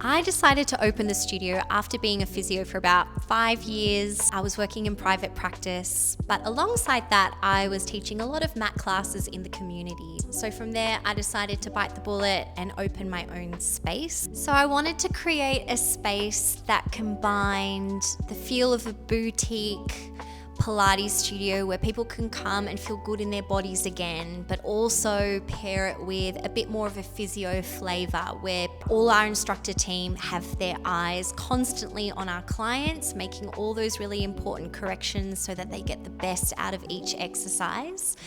I decided to open the studio after being a physio for about 5 years. I was working in private practice, but alongside that, I was teaching a lot of mat classes in the community. So from there, I decided to bite the bullet and open my own space. So I wanted to create a space that combined the feel of a boutique Pilates studio where people can come and feel good in their bodies again, but also pair it with a bit more of a physio flavor where all our instructor team have their eyes constantly on our clients, making all those really important corrections so that they get the best out of each exercise.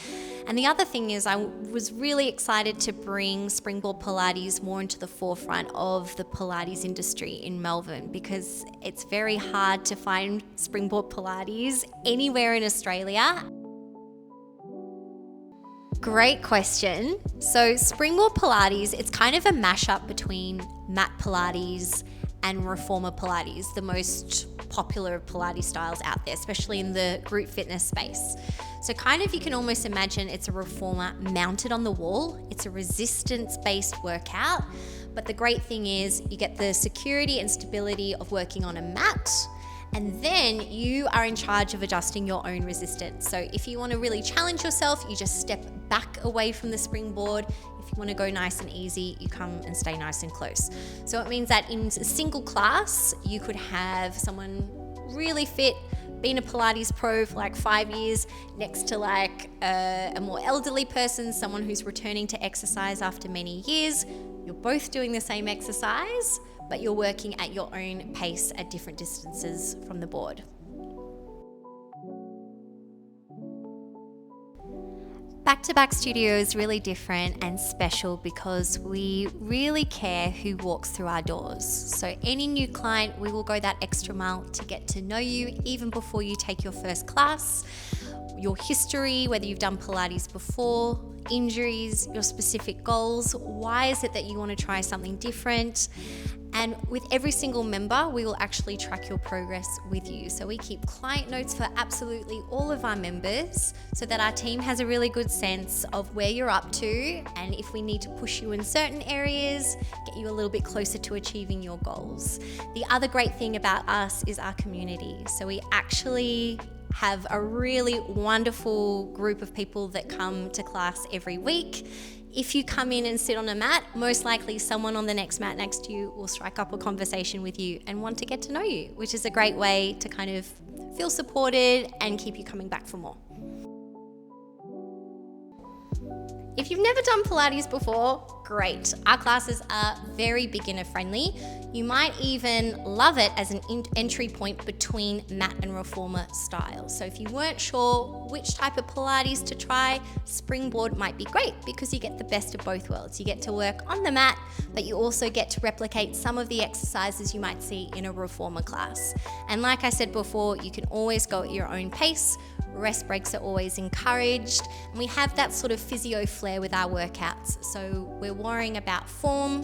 And the other thing is I was really excited to bring Springboard Pilates more into the forefront of the Pilates industry in Melbourne, because it's very hard to find Springboard Pilates anywhere in Australia. Great question. So Springboard Pilates, it's kind of a mashup between mat Pilates and reformer Pilates, the most popular Pilates styles out there, especially in the group fitness space. So kind of you can almost imagine it's a reformer mounted on the wall. It's a resistance-based workout, but the great thing is you get the security and stability of working on a mat, and then you are in charge of adjusting your own resistance. So if you want to really challenge yourself, you just step back away from the springboard. If you want to go nice and easy, you come and stay nice and close. So it means that in a single class, you could have someone really fit, been a Pilates pro for like 5 years, next to like a more elderly person, someone who's returning to exercise after many years. You're both doing the same exercise, but you're working at your own pace at different distances from the board. Back2Back Studio is really different and special because we really care who walks through our doors. So any new client, we will go that extra mile to get to know you even before you take your first class. Your history, whether you've done Pilates before, injuries, your specific goals, why is it that you want to try something different? And with every single member, we will actually track your progress with you. So we keep client notes for absolutely all of our members so that our team has a really good sense of where you're up to, and if we need to push you in certain areas, get you a little bit closer to achieving your goals. The other great thing about us is our community. So we actually have a really wonderful group of people that come to class every week. If you come in and sit on a mat, most likely someone on the next mat next to you will strike up a conversation with you and want to get to know you, which is a great way to kind of feel supported and keep you coming back for more. If you've never done Pilates before, great. Our classes are very beginner friendly. You might even love it as an entry point between mat and reformer styles. So if you weren't sure which type of Pilates to try, Springboard might be great because you get the best of both worlds. You get to work on the mat, but you also get to replicate some of the exercises you might see in a reformer class. And like I said before, you can always go at your own pace. Rest breaks are always encouraged, and we have that sort of physio flair with our workouts. So we're worrying about form,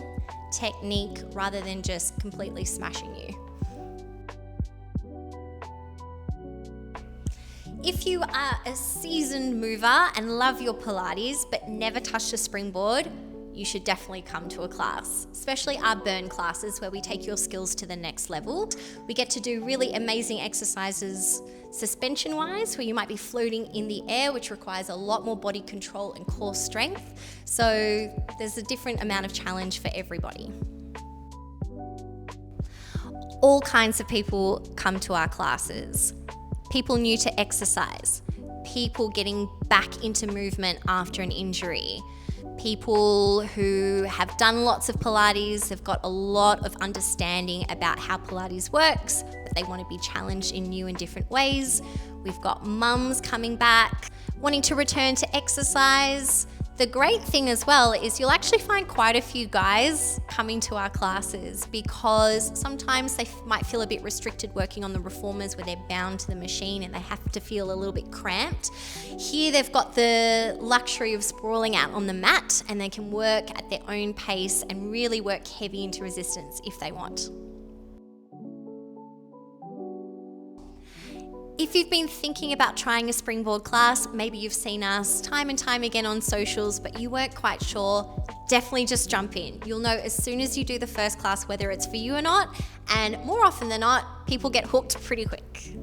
technique, rather than just completely smashing you. If you are a seasoned mover and love your Pilates but never touched a springboard, you should definitely come to a class, especially our burn classes where we take your skills to the next level. We get to do really amazing exercises suspension-wise, where you might be floating in the air, which requires a lot more body control and core strength. So there's a different amount of challenge for everybody. All kinds of people come to our classes. People new to exercise, people getting back into movement after an injury, people who have done lots of Pilates, have got a lot of understanding about how Pilates works, but they want to be challenged in new and different ways. We've got mums coming back, wanting to return to exercise. The great thing as well is you'll actually find quite a few guys coming to our classes because sometimes they might feel a bit restricted working on the reformers where they're bound to the machine and they have to feel a little bit cramped. Here they've got the luxury of sprawling out on the mat and they can work at their own pace and really work heavy into resistance if they want. If you've been thinking about trying a springboard class, maybe you've seen us time and time again on socials, but you weren't quite sure, definitely just jump in. You'll know as soon as you do the first class whether it's for you or not, and more often than not, people get hooked pretty quick.